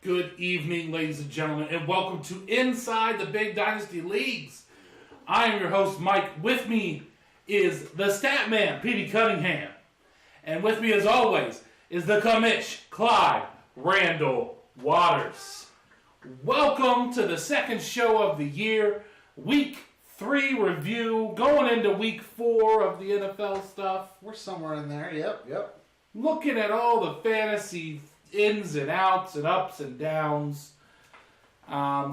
Good evening, ladies and gentlemen, and welcome to Inside the Big Dynasty Leagues. I am your host, Mike. With me is the stat man, Petey Cunningham. And with me, as always, is the commish, Clyde Randall Waters. Welcome to the second show of the year, Week 3 review, going into Week 4 of the NFL stuff. We're somewhere in there, yep. Looking at all the fantasy ins and outs and ups and downs.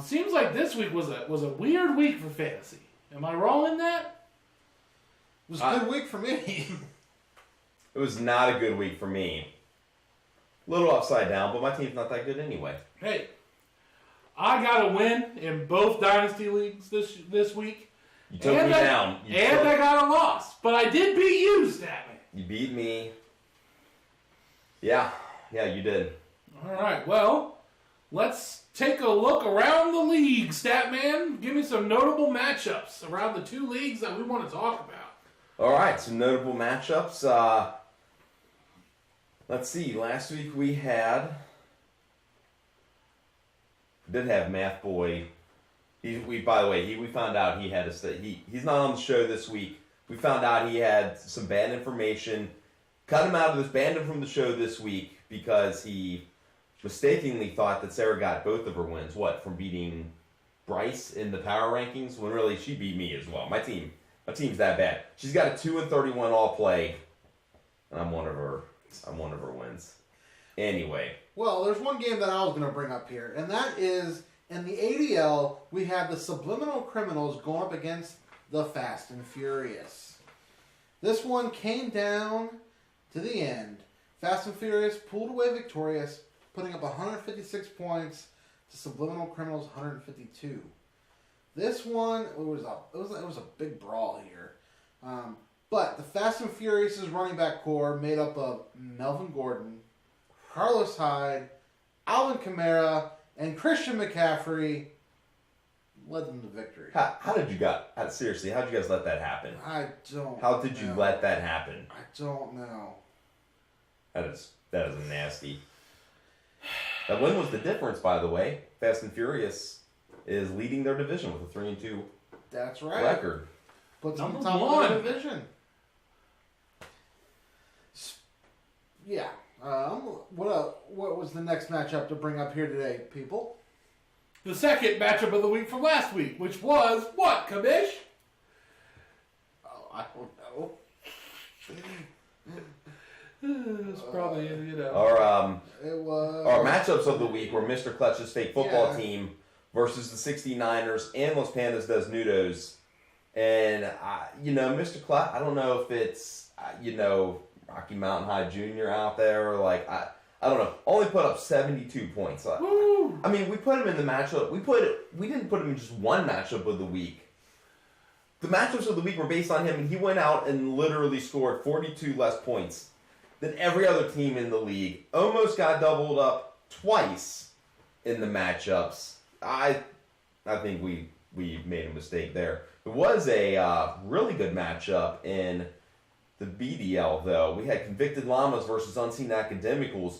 Seems like this week was a weird week for fantasy. Am I wrong in that? It was a good week for me. It was not a good week for me. A little upside down, but my team's not that good anyway. Hey, I got a win in both Dynasty leagues this week. You took me down. I got a loss. But I did beat you, Statman. You beat me. Yeah, you did. All right, well, let's take a look around the league, Statman. Give me some notable matchups around the two leagues that we want to talk about. All right, some notable matchups. Let's see. Last week we did have Math Boy. We found out he had he's not on the show this week. We found out he had some bad information. Cut him out of this, banned him from the show this week because he mistakenly thought that Sarah got both of her wins. What, from beating Bryce in the power rankings? When really she beat me as well. My team's that bad. She's got a 2-31 all play, and I'm one of her wins. Anyway. Well, there's one game that I was going to bring up here, and that is in the ADL, we have the Subliminal Criminals going up against the Fast and Furious. This one came down to the end. Fast and Furious pulled away victorious, putting up 156 points to Subliminal Criminals 152. This one it was a big brawl here. But the Fast and Furious' running back core made up of Melvin Gordon, Carlos Hyde, Alvin Kamara, and Christian McCaffrey led them to victory. How did you guys let that happen? I don't How did you let that happen? I don't know. That is nasty. That win was the difference, by the way. Fast and Furious is leading their division with a 3-2 That's right. record. Puts them Number on top one. of the division. Yeah. What was the next matchup to bring up here today, people? The second matchup of the week from last week, which was what, Kamish? Oh, I don't know. It's probably, It was... Our matchups of the week were Mr. Clutch's fake football team versus the 69ers and Los Pandas Desnudos. And, Mr. Clutch, I don't know if it's, Rocky Mountain High Jr. out there, or I don't know. Only put up 72 points. Woo. I mean, we put him in the matchup. We didn't put him in just one matchup of the week. The matchups of the week were based on him, and he went out and literally scored 42 less points than every other team in the league. Almost got doubled up twice in the matchups. I think we made a mistake there. It was a really good matchup in the BDL, though. We had Convicted Llamas versus Unseen Academicals.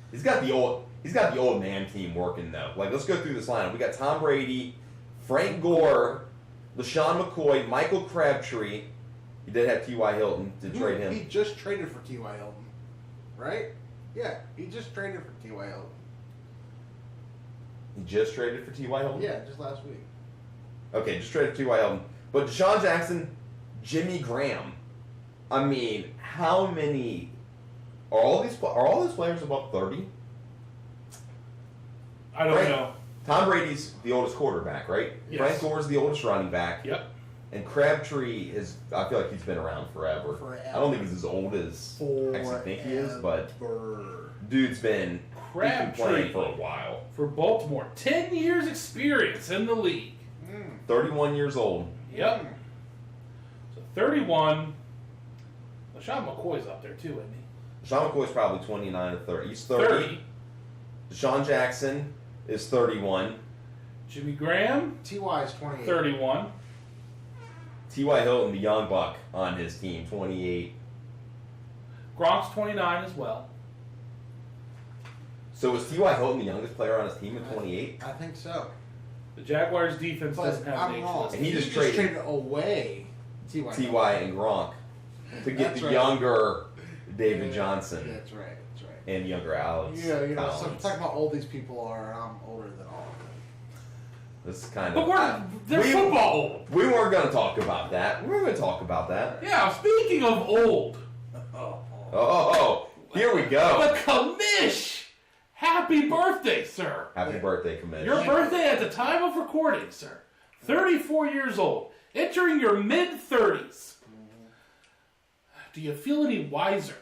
He's got the old man team working though. Like, let's go through this lineup. We got Tom Brady, Frank Gore, LaShawn McCoy, Michael Crabtree. He did have T.Y. Hilton to trade him. He just traded for T.Y. Hilton, right? Yeah, he just traded for T.Y. Hilton. He just traded for T.Y. Hilton? Yeah, just last week. Okay, just traded for T.Y. Hilton. But Deshaun Jackson, Jimmy Graham. I mean, how many are all these players above 30? I don't know. Tom Brady's the oldest quarterback, right? Yes. Frank Gore's the oldest running back. Yep. And Crabtree is, I feel like he's been around forever. I don't think he's as old as I actually think he is, but dude's been playing for a while. For Baltimore, 10 years experience in the league. 31 years old. Yep. So 31. LaShawn McCoy's up there too, isn't he? Deshaun McCoy's probably 29 or 30. He's 30. Deshaun Jackson is 31. Jimmy Graham, T.Y. is 28. 31. T.Y. Hilton, the young buck on his team, 28. Gronk's 29 as well. So is T.Y. Hilton the youngest player on his team at 28? I think so. The Jaguars defense But doesn't have I'm an age wrong. list. And he just traded traded away T.Y. T.Y. and Gronk to get That's the right. younger David Johnson That's right. That's right. and younger Alex. Yeah, you know, so Collins. talking about how old these people are, and I'm older than all of them. This is kind But of. they're football old. We weren't going to talk about that. We were going to talk about that. Yeah, speaking of old, Oh, here we go. the commish! Happy birthday, sir. Happy birthday, Commish. Your birthday at the time of recording, sir. 34 years old. Entering your mid-30s. Do you feel any wiser?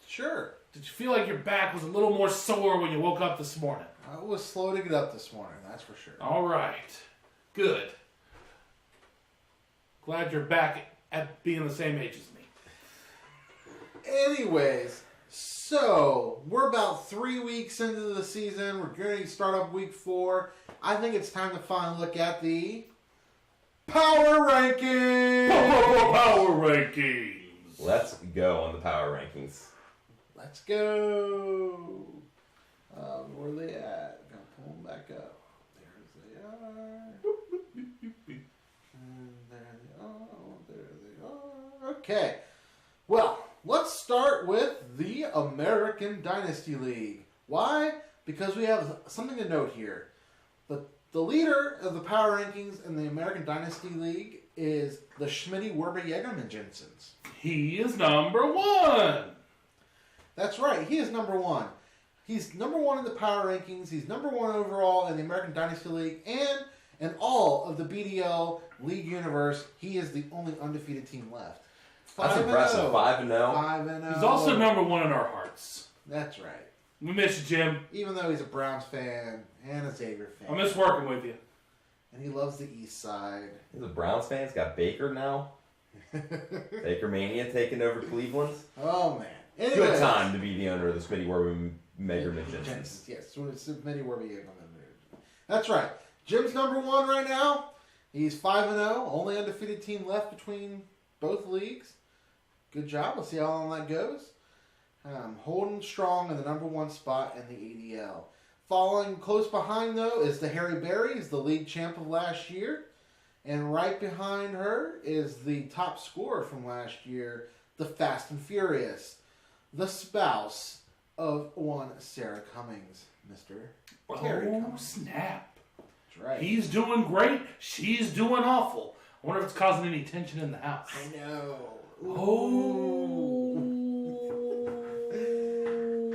Sure. Did you feel like your back was a little more sore when you woke up this morning? I was slow to get up this morning, that's for sure. All right. Good. Glad you're back at being the same age as me. Anyways, so we're about 3 weeks into the season. We're going to start up week 4. I think it's time to finally look at the power rankings. Power rankings. Let's go on the power rankings. Let's go. Where are they at? I'm gonna pull them back up. There they are. And there they are. There they are. Okay. Well, let's start with the American Dynasty League. Why? Because we have something to note here. The leader of the power rankings in the American Dynasty League is the Schmitty Werber Jägerman Jensens. He is number 1. That's right. He is number 1. He's number 1 in the power rankings. He's number 1 overall in the American Dynasty League. And in all of the BDL League universe, he is the only undefeated team left. That's impressive. 5-0. 5-0. He's also number 1 in our hearts. That's right. We miss you, Jim. Even though he's a Browns fan and a Xavier fan. I miss working with you. And he loves the East Side. He's a Browns fan. He's got Baker now. Baker Mania taking over Cleveland. Oh, man. Anyways, Good time to be the owner of the Smitty Werber Measurement Jensens. Yes, so it's many where we That's right. Jim's number 1 right now. He's 5-0. Only undefeated team left between both leagues. Good job. We'll see how long that goes. Holding strong in the number 1 spot in the ADL. Following close behind, though, is the Harry Berry, the league champ of last year. And right behind her is the top scorer from last year, the Fast and Furious, the spouse of one Sarah Cummings, Mr. Terry Oh, Cummings. snap. That's right. He's doing great. She's doing awful. I wonder if it's causing any tension in the house. I know. Oh.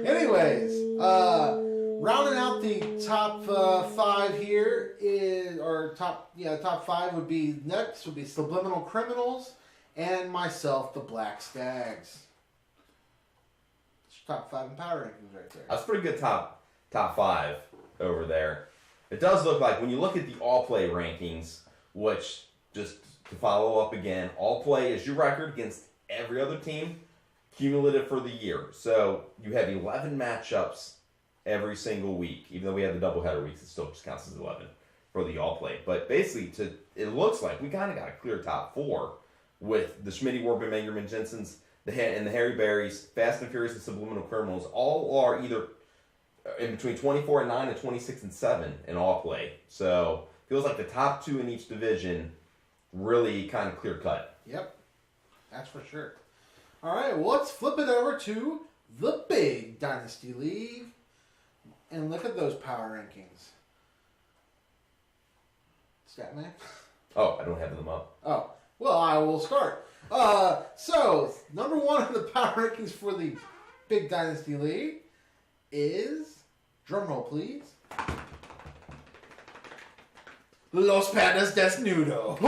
Anyways, rounding out the top 5 here is, or top 5 would be next would be Subliminal Criminals and myself, the Black Stags. It's top 5 in power rankings right there. That's a pretty good top 5 over there. It does look like when you look at the all play rankings, which just to follow up again, all play is your record against every other team, cumulative for the year. So you have 11 matchups every single week. Even though we have the doubleheader weeks, it still just counts as 11 for the all play. But basically, it looks like we kind of got a clear top 4 with the Schmitty, Werber, Mangerman, Jensens, and the Harry Berries, Fast and Furious, and Subliminal Criminals all are either in between 24-9 and 26-7 in all play. So feels like the top two in each division really kind of clear cut. Yep, that's for sure. All right, well, let's flip it over to the big Dynasty League and look at those power rankings. Statman? Oh, I don't have them up. Oh, well, I will start. So, number one in the power rankings for the big Dynasty League is, drumroll please, Los Patas Desnudo.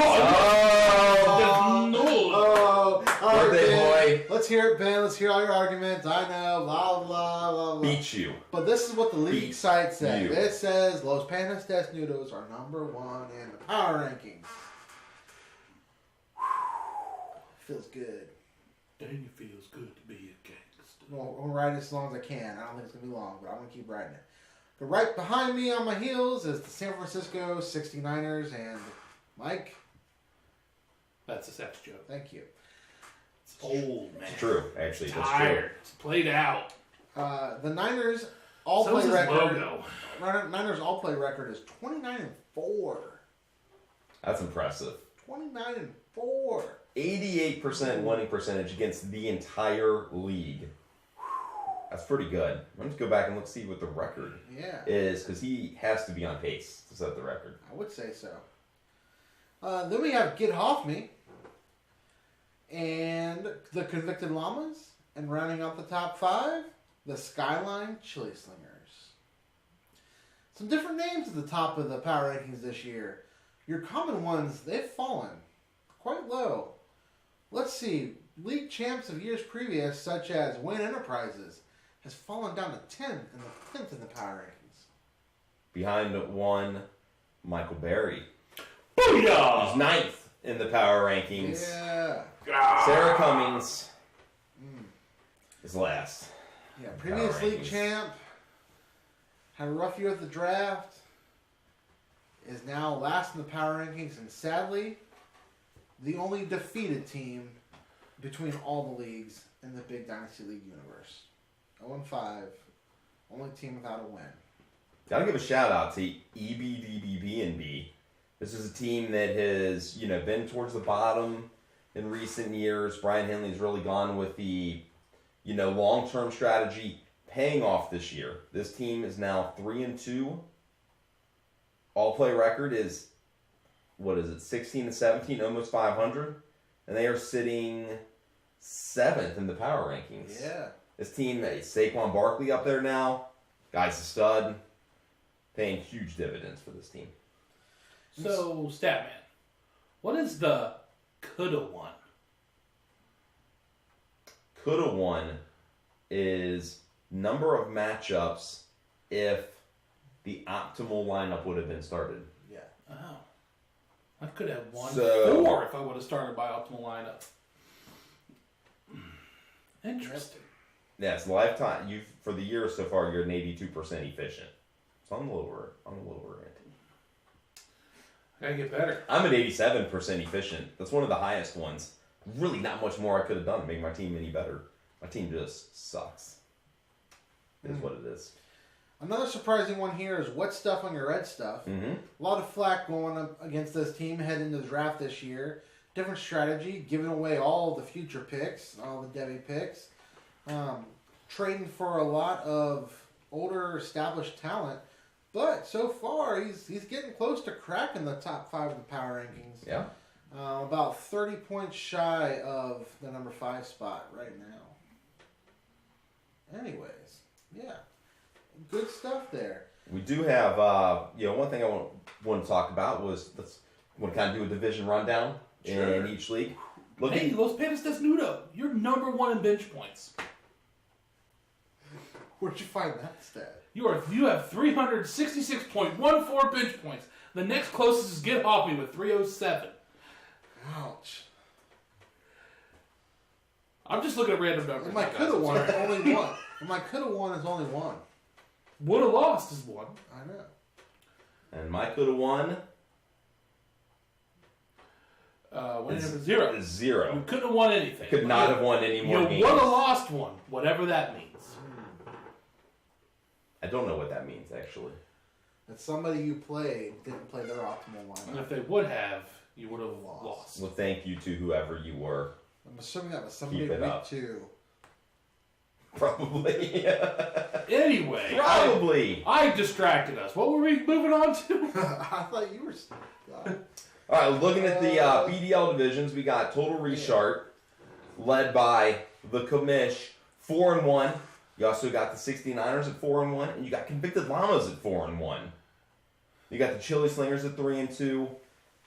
No. Birthday boy. Let's hear it, Ben. Let's hear all your arguments. I know, blah, blah, blah, blah. Beat you. But this is what the league site says. you. It says Los Patas Desnudos are number one in the power rankings. Feels good. Dang, it feels good to be a gangster. Well, I'm gonna write it as long as I can. I don't think it's gonna be long, but I'm gonna keep writing it. But right behind me on my heels is the San Francisco 69ers and Mike. That's a sex joke. Thank you. It's old, man. It's true, actually. That's Tired. true. It's played out. The Niners all So's play his record. logo. Niners all play record is 29-4. That's impressive. 29-4. 88% winning percentage against the entire league. That's pretty good. Let me go back and see what the record Yeah, is, because he has to be on pace to set the record. I would say so. Then we have Gid Hoffme and the Convicted Llamas, and rounding out the top five, the Skyline Chili Slingers. Some different names at the top of the power rankings this year. Your common ones, they've fallen quite low. Let's see, league champs of years previous, such as Wayne Enterprises, has fallen down to 10th in the power rankings. Behind one, Michael Berry. Booyah! He's ninth in the power rankings. Yeah. Sarah Cummings is last. Yeah, previous Power league rankings. champ, had a rough year at the draft, is now last in the power rankings, and sadly, the only defeated team between all the leagues in the big Dynasty League universe. 0-5, only team without a win. Gotta give a shout out to EBDBB&B. This is a team that has, been towards the bottom in recent years. Brian Henley's really gone with the, long-term strategy paying off this year. This team is now 3-2. All-play record is, 16-17, almost 500, and they are sitting 7th in the power rankings. Yeah. This team, Saquon Barkley up there now, guy's a stud, paying huge dividends for this team. So, Statman, what is the coulda won? Coulda won is number of matchups if the optimal lineup would have been started. Yeah. Oh. I could have won So- 4 if I would have started by optimal lineup. Interesting. Yeah, it's lifetime. For the year so far, you're an 82% efficient. So I'm a little end. I gotta get better. I'm at 87% efficient. That's one of the highest ones. Really not much more I could have done to make my team any better. My team just sucks. It is what it is. Another surprising one here is wet stuff on your red stuff. Mm-hmm. A lot of flack going up against this team heading into the draft this year. Different strategy, giving away all the future picks, all the Debbie picks. Trading for a lot of older established talent. But so far, he's getting close to cracking the top 5 of the power rankings. Yeah. About 30 points shy of the number 5 spot right now. Anyways, yeah. Good stuff there. We do have, one thing I want to talk about was, want to kind of do a division rundown in each league. Hey, Los Patas Desnudo, you're number 1 in bench points. Where'd you find that stat? You have 366.14 bench points. The next closest is Get Off Me with 307. Ouch. I'm just looking at random numbers. If my could have won, it's only one. If my could have won, it's only one. Would have lost is 1. I know. And Mike could have won. Winning for 0. 0. You couldn't have won anything. Could not have won any more games. You would have lost one, whatever that means. I don't know what that means, actually. That somebody you played didn't play their optimal lineup. And if they would have, you would have lost. Well, thank you to whoever you were. I'm assuming that was somebody Keep it week up. 2. Probably. Anyway. Probably. I distracted us. What were we moving on to? I thought you were... All right, looking at the BDL divisions, we got Total Restart, led by the Commish, 4-1. You also got the 69ers at 4-1, and you got Convicted Llamas at 4-1. You got the Chili Slingers at 3-2,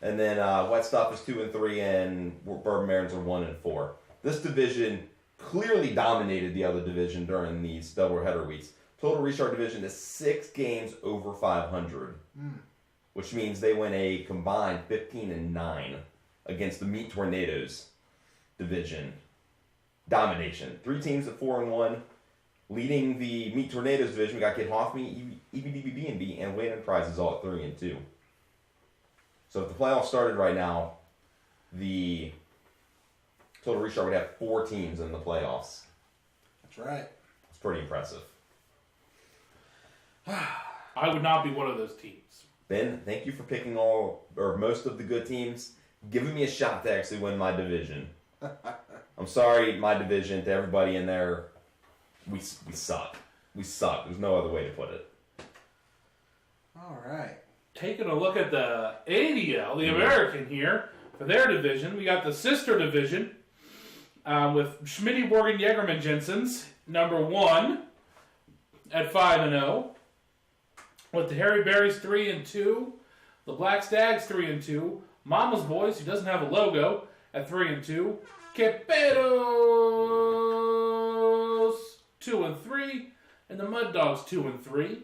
and then Wet Stuff is 2-3, and Bourbon Barons are 1-4. This division clearly dominated the other division during these doubleheader weeks. Total Restart division is 6 games over 500. Which means they went a combined 15-9 against the Meat Tornadoes division. Domination. 3 teams at 4-1. Leading the Meat Tornadoes division, we got Kid Hoffman, EBDBB, and Wayne Enterprises all at 3-2. So if the playoffs started right now, the Total Restart would have 4 teams in the playoffs. That's right. It's pretty impressive. I would not be one of those teams. Ben, thank you for picking all or most of the good teams, giving me a shot to actually win my division. I'm sorry, my division, to everybody in there, we suck. We suck. There's no other way to put it. All right. Taking a look at the ADL, the American here, for their division, we got the sister division with Schmitty, Morgan, Yegerman, Jensen's, number 1 at 5-0. With the Harry Berries 3-2, the Black Stags 3-2, Mama's Boys, who doesn't have a logo, at 3-2, Quepedos 2-3, and the Mud Dogs 2-3.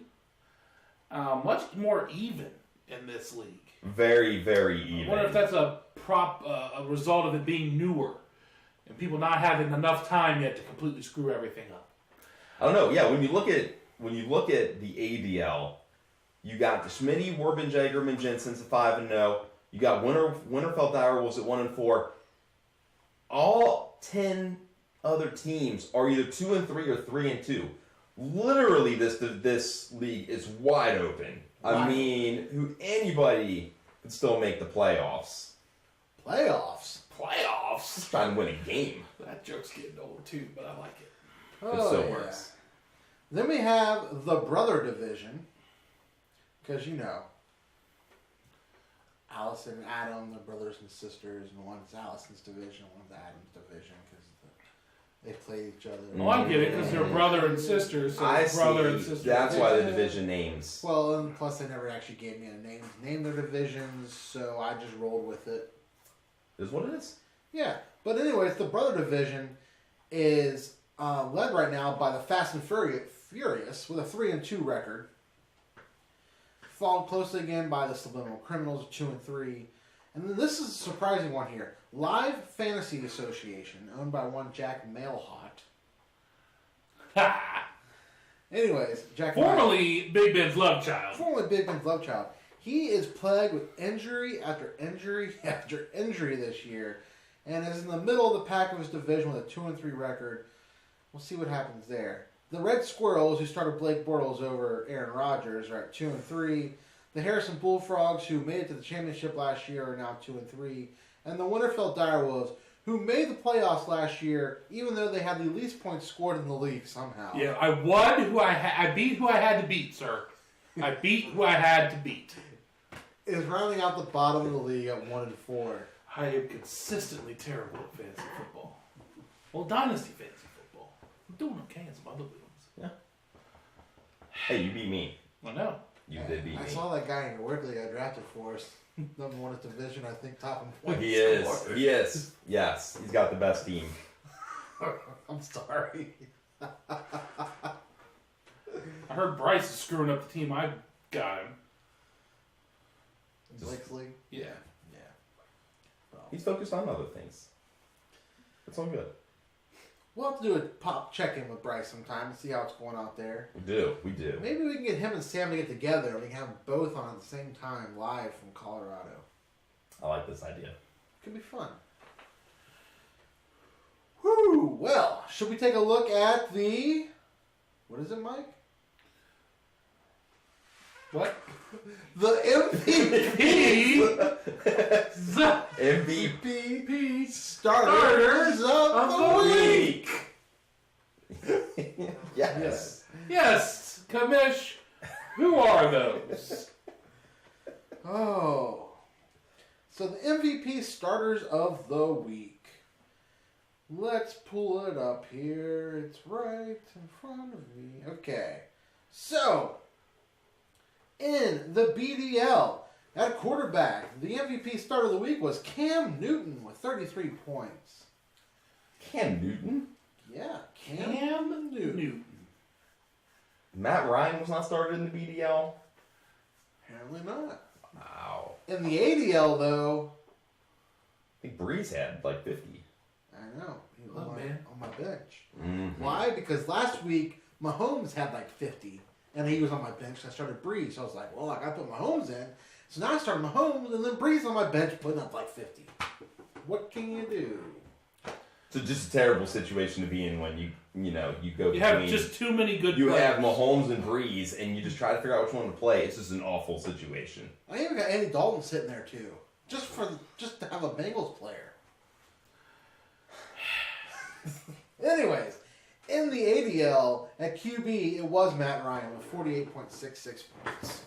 Much more even in this league. Very, very even. I wonder if that's a result of it being newer and people not having enough time yet to completely screw everything up. I don't know. Yeah, when you look at the ADL. You got the Schmitty, Warbin, Jagerman, Jensen's at 5-0. You got Winterfeld Direwolves at 1-4. All 10 other teams are either 2-3 or 3-2. Literally, this league is wide open. I mean, anybody could still make the playoffs. Playoffs? Playoffs? Trying to win a game. That joke's getting old too, but I like it. It still works. Then we have the Brother Division. Because, Alice and Adam, they're brothers and sisters, and one's Allison's division, one's Adam's division, because they play each other. Well, I get it, because they're brother and sister, so brother and sister. That's why the division names. Well, and plus they never actually gave me a name to name their divisions, so I just rolled with it. Is what it is? Yeah. But anyways, the Brother Division is led right now by the Fast and Furious with a 3-2 record. Followed closely again by the Subliminal Criminals, 2-3. And then this is a surprising one here. Live Fantasy Association, owned by one Jack Mailhot. Anyways, Jack Formerly Big Ben's love child. Formerly Big Ben's love child. He is plagued with injury after injury after injury this year, and is in the middle of the pack of his division with a 2-3 record. We'll see what happens there. The Red Squirrels, who started Blake Bortles over Aaron Rodgers, are at 2-3. The Harrison Bullfrogs, who made it to the championship last year, are now 2-3. And the Winterfeld Direwolves, who made the playoffs last year, even though they had the least points scored in the league somehow. Yeah, I won who I beat who I had to beat, sir. I beat who I had to beat. Is rounding out the bottom of the league at 1-4. I am consistently terrible at fantasy football. Well, Dynasty fantasy football. I'm doing okay in some other leagues. Yeah. Hey, you beat me. I know. You did beat me. I saw that guy in your work league I drafted for us. Number 1 at division, I think, top in points. He is. He is. Yes. He's got the best team. I'm sorry. I heard Bryce is screwing up the team I got him. Blake's league? Yeah. Well, He's focused on other things. It's all good. we'll have to do a pop check-in with Bryce sometime and see how it's going out there. We do. We do. Maybe we can get him and Sam to get together and we can have them both on at the same time live from Colorado. I like this idea. Could be fun. Whew. Well, should we take a look at the... What is it, Mike? What? The MVP. MVP Starters of the week. Yes. Yes, Kamish. Who are those? Oh. So the MVP starters of the week. Let's pull it up here. It's right in front of me. Okay. So, in the BDL, at quarterback, the MVP starter of the week was Cam Newton with 33 points. Cam Newton? Yeah, Cam Newton. Matt Ryan was not started in the BDL? Apparently not. Wow. In the ADL, though, I think Breeze had like 50. I know. He was Oh, on, man. on my bench. Mm-hmm. Why? Because last week, Mahomes had like 50, and he was on my bench. I started Breeze. So I was like, well, I got to put Mahomes in. So now I started Mahomes, and then Breeze on my bench putting up like 50. What can you do? So just a terrible situation to be in when you go You have between- just too many good you players. have Mahomes and Breeze, and you just try to figure out which one to play. It's just an awful situation. I even got Andy Dalton sitting there too, just to have a Bengals player. Anyways, in the ADL at QB, it was Matt Ryan with 48.66 points.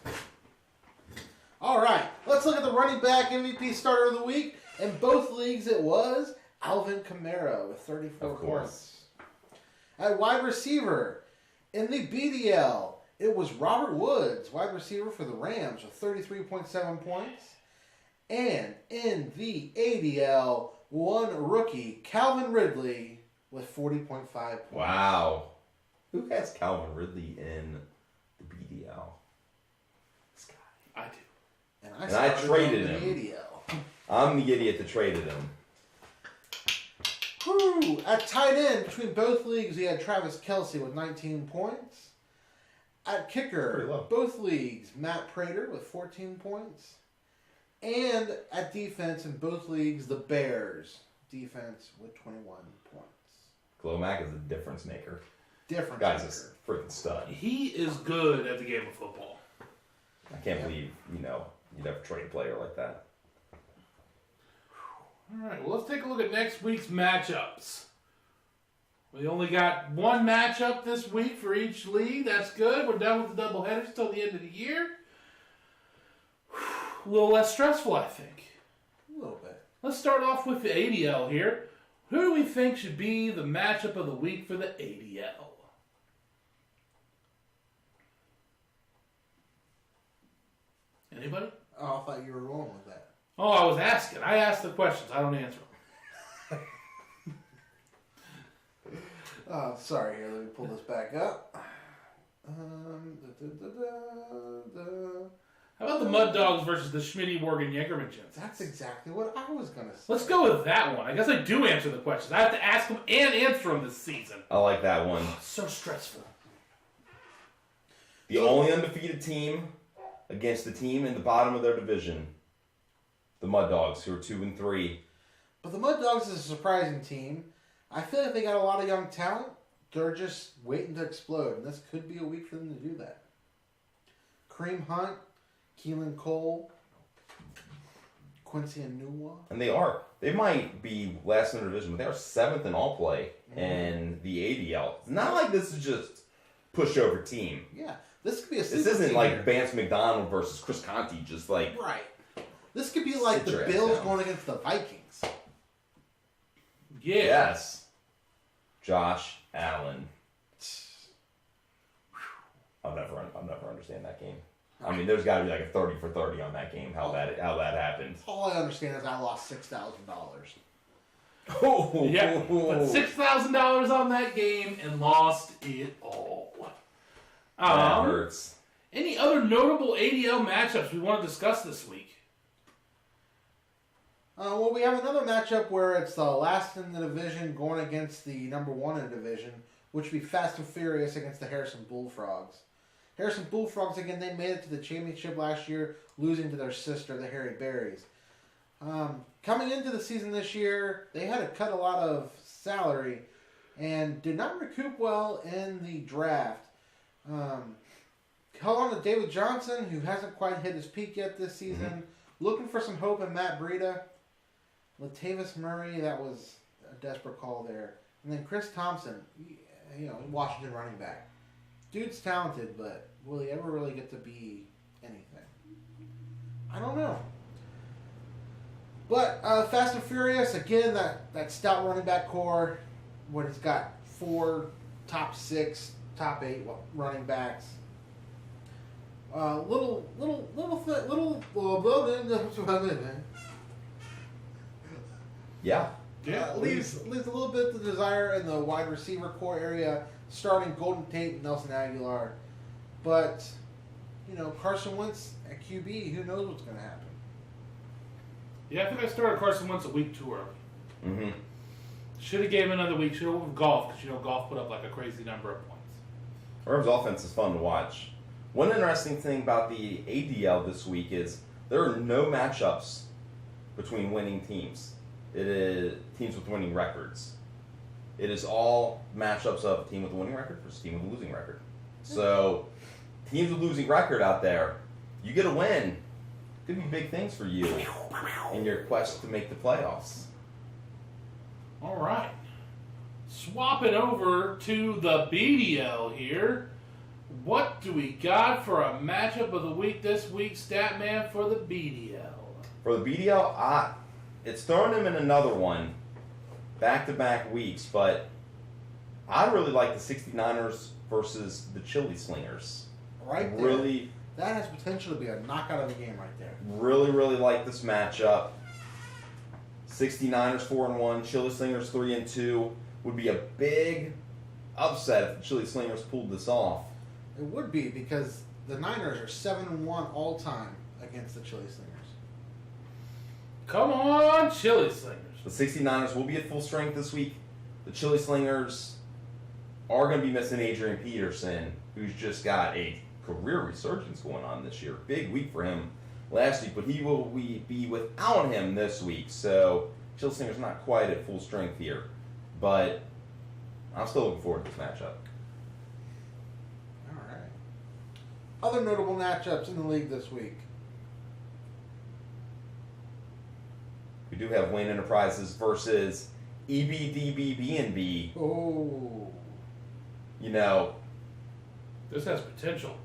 All right, let's look at the running back MVP starter of the week. In both leagues, it was Alvin Kamara with 34 Of course. points. At wide receiver, in the BDL, it was Robert Woods, wide receiver for the Rams, with 33.7 points. And in the ADL, one rookie, Calvin Ridley, with 40.5 points. Wow. Who has Calvin Ridley in the BDL? This guy. I do. And I started traded in the him. ADL. I'm the idiot that traded him. Whew. At tight end, between both leagues, we had Travis Kelce with 19 points. At kicker, Pretty low. both leagues, Matt Prater with 14 points. And at defense, in both leagues, the Bears defense with 21 points. Khalil Mack is a difference maker. Different Guy's kicker. a freaking stud. He is good at the game of football. I can't believe, you'd have a trade a player like that. All right, well, let's take a look at next week's matchups. We only got one matchup this week for each league. That's good. We're done with the doubleheaders till the end of the year. A little less stressful, I think. A little bit. Let's start off with the ADL here. Who do we think should be the matchup of the week for the ADL? Anybody? Oh, I thought you were rolling with that. Oh, I was asking. I asked the questions. I don't answer them. Sorry, here, let me pull this back up. How about the Mud Dogs versus the Schmitty Morgan Yankerman Gents? That's exactly what I was going to say. Let's go with that one. I guess I do answer the questions. I have to ask them and answer them this season. I like that one. So stressful. The only undefeated team against the team in the bottom of their division. The Mud Dogs, who are 2-3. But the Mud Dogs is a surprising team. I feel like they got a lot of young talent. They're just waiting to explode, and this could be a week for them to do that. Kareem Hunt, Keelan Cole, Quincy Enunwa. And they are. They might be last in their division, but they are 7th in all play in the ADL. It's not like this is just pushover team. Yeah, this could be a This sleeper isn't team like here. Vance McDonald versus Chris Conti, just like... Right. This could be like Sit the your ass Bills down. going against the Vikings. Yeah. Yes. Josh Allen. I'll never understand that game. I mean, there's got to be like a 30 for 30 on that game. How that happened. All I understand is I lost $6,000. Oh, Yeah. Put $6,000 on that game and lost it all. that hurts. Any other notable ADL matchups we want to discuss this week? Well, we have another matchup where it's the last in the division going against the number one in the division, which would be Fast and Furious against the Harrison Bullfrogs. Harrison Bullfrogs, again, they made it to the championship last year, losing to their sister, the Harry Berries. Coming into the season this year, they had to cut a lot of salary and did not recoup well in the draft. Held on to David Johnson, who hasn't quite hit his peak yet this season. Mm-hmm. Looking for some hope in Matt Breida. Latavius Murray, that was a desperate call there. And then Chris Thompson, Washington running back. Dude's talented, but will he ever really get to be anything? I don't know. But Fast and Furious, again, that stout running back core, when it's got 4 top 6, top 8 running backs. Yeah. Leaves a little bit to desire in the wide receiver core area, starting Golden Tate and Nelson Aguilar. But, Carson Wentz at QB, who knows what's going to happen. Yeah, I think I started Carson Wentz a week too early. Mm-hmm. Should have gave him another week. Should have went with golf, because golf put up like a crazy number of points. Rams offense is fun to watch. One interesting thing about the ADL this week is there are no matchups between winning teams. It is teams with winning records. It is all matchups of a team with a winning record versus a team with a losing record. So, teams with a losing record out there, you get a win. Could be big things for you in your quest to make the playoffs. All right. Swapping over to the BDL here. What do we got for a matchup of the week this week, Statman, for the BDL? For the BDL, it's throwing him in another one, back-to-back weeks, but I really like the 69ers versus the Chili Slingers. Right there. Really, that has potential to be a knockout of the game right there. Really, really like this matchup. 69ers 4-1, Chili Slingers 3-2. Would be a big upset if the Chili Slingers pulled this off. It would be, because the Niners are 7-1 all time against the Chili Slingers. Come on, Chili Slingers. The 69ers will be at full strength this week. The Chili Slingers are going to be missing Adrian Peterson, who's just got a career resurgence going on this year. Big week for him last week, but he will be without him this week. So, Chili Slingers not quite at full strength here. But I'm still looking forward to this matchup. All right. Other notable matchups in the league this week. We do have Wayne Enterprises versus EBDBB&B. Oh. This has potential.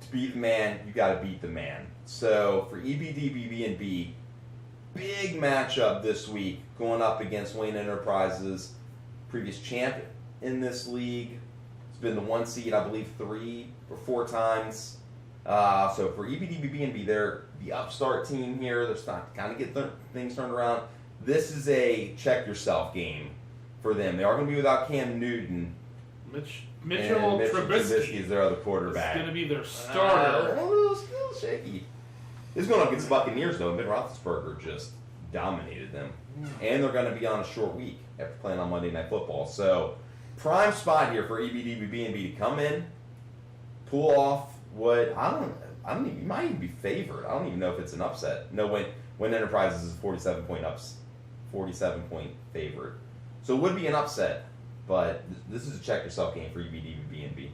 To beat the man, you got to beat the man. So for EBDBB&B, big matchup this week going up against Wayne Enterprises, previous champion in this league. It's been the 1 seed, I believe, 3 or 4 times. So for EBDBB&B, they're the upstart team here. They're starting to kind of get things turned around. This is a check yourself game for them. They are going to be without Cam Newton. Mitchell Trubisky is their other quarterback. It's going to be their starter. A little shaky. This is going up against the Buccaneers, though. Ben Roethlisberger just dominated them. And they're going to be on a short week after playing on Monday Night Football. So, prime spot here for EBDBB&B to come in, pull off what you might even be favored. I don't even know if it's an upset. No, when Enterprises is 47-point favorite. So it would be an upset, but this is a check yourself game for EBDBB&B.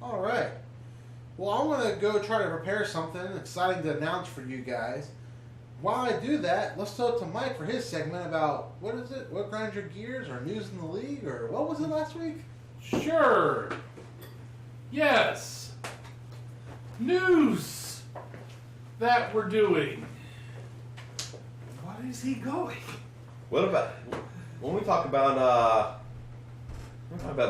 All right. Well, I'm going to go try to prepare something exciting to announce for you guys. While I do that, let's talk to Mike for his segment about, what is it? What grinds your gears, or news in the league, or what was it last week? Sure. Yes. News that we're doing. What is he going? What about when we talk about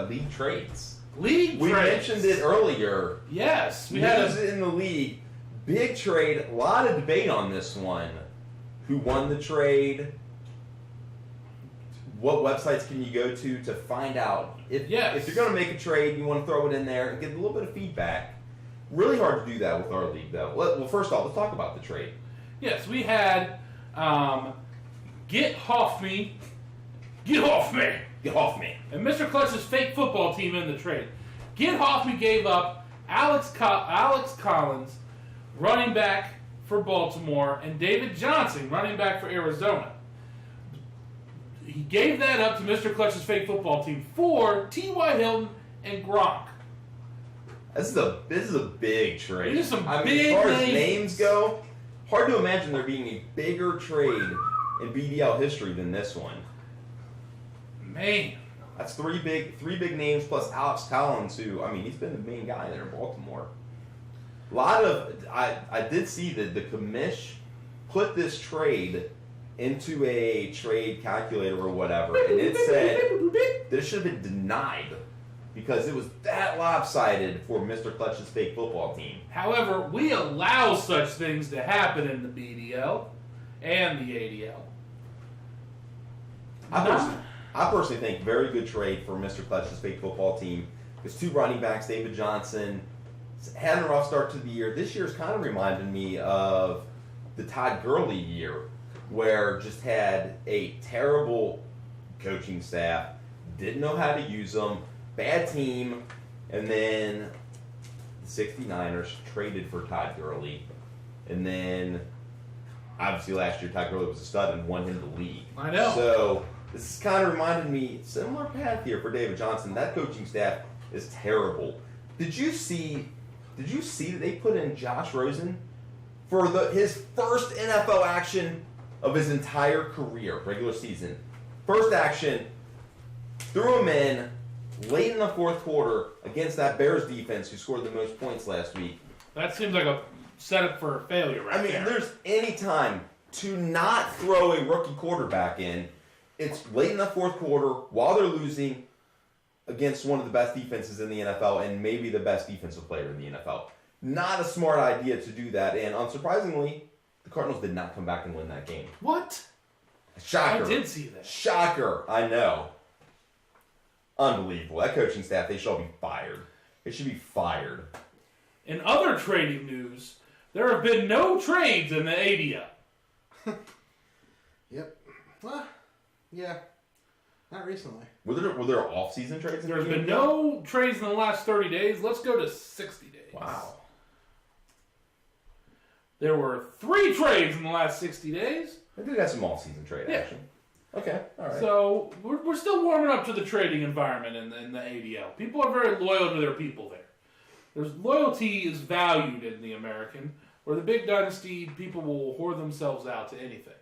league trades? We mentioned it earlier. Yes, we had it in the league. Big trade. A lot of debate on this one. Who won the trade? What websites can you go to find out if you're going to make a trade? You want to throw it in there and get a little bit of feedback. Really hard to do that with our league, though. Well, first off, let's talk about the trade. Yes, we had Get Off Me, and Mr. Clutch's fake football team in the trade. Get Off Me gave up Alex Collins, running back for Baltimore and David Johnson, running back for Arizona. He gave that up to Mr. Clutch's fake football team for T.Y. Hilton and Gronk. This is a big trade. These are some I mean, big as far as names. names go, hard to imagine there being a bigger trade in BDL history than this one. Man. That's three big names plus Alex Collins, who, I mean, he's been the main guy there in Baltimore. A lot of I did see that the commish put this trade into a trade calculator or whatever, and it said this should have been denied because it was that lopsided for Mr. Clutch's fake football team. However, we allow such things to happen in the BDL and the ADL. I personally think very good trade for Mr. Clutch's fake football team. His two running backs, David Johnson, had a rough start to the year. This year's kind of reminded me of the Todd Gurley year, where just had a terrible coaching staff, didn't know how to use them, bad team, and then the 69ers traded for Todd Gurley. And then, obviously last year, Todd Gurley was a stud and won him the league. I know. So, this kind of reminded me, similar path here for David Johnson. That coaching staff is terrible. Did you see that they put in Josh Rosen for his first NFL action of his entire career, regular season? First action, threw him in late in the fourth quarter against that Bears defense who scored the most points last week. That seems like a setup for a failure right there. I mean, there's any time to not throw a rookie quarterback in. It's late in the fourth quarter while they're losing against one of the best defenses in the NFL and maybe the best defensive player in the NFL. Not a smart idea to do that, and unsurprisingly, the Cardinals did not come back and win that game. What? Shocker. I did see that. Shocker, I know. Unbelievable. That coaching staff, they shall be fired. They should be fired. In other trading news, there have been no trades in the ADL. Yep. Well, yeah. Not recently. Were there off-season trades? There's been no trades in the last 30 days. Let's go to 60 days. Wow. There were 3 trades in the last 60 days. I did have some off-season trade action. Okay, all right. So we're still warming up to the trading environment in the ADL. People are very loyal to their people there. There's loyalty is valued in the American, where the big dynasty people will whore themselves out to anything.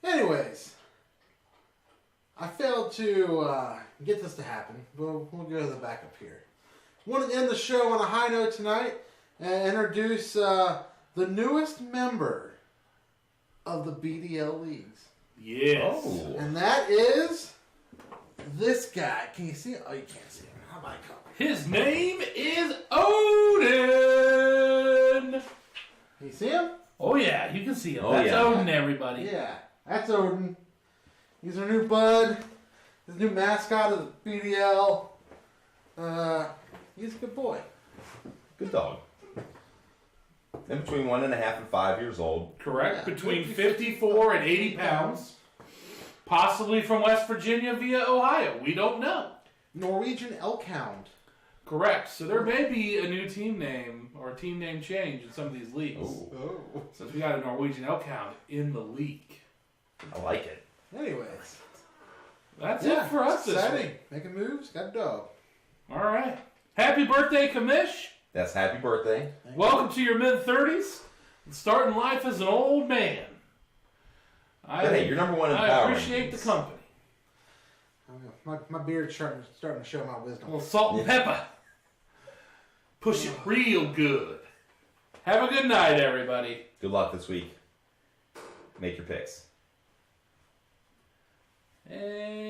Anyways, I failed to get this to happen, but we'll go to the backup here. Want to end the show on a high note tonight and introduce the newest member of the BDL leagues. Yes. Oh. And that is this guy. Can you see him? Oh, you can't see him. How about I come? His name is Odin. Can you see him? Oh yeah, you can see him. Oh, That's yeah. Odin, everybody. Yeah, that's Odin. He's our new bud. He's the new mascot of the BDL. He's a good boy. Good dog. In between 1.5 and 5 years old. Correct. Yeah. Between 54 and 80 pounds. Possibly from West Virginia via Ohio. We don't know. Norwegian elk hound. Correct. So there may be a new team name or a team name change in some of these leagues. Oh. Since we got a Norwegian elk hound in the league. I like it. Anyways. That's it for us this exciting. week. Making moves. Got a dog. All right. Happy birthday, Kamish. That's happy birthday. Welcome to your mid-30s. Starting life as an old man. But hey, you're number one in I power appreciate the rankings. company. My beard's starting to show my A wisdom. little salt and pepper. Push it real good. Have a good night, everybody. Good luck this week. Make your picks. And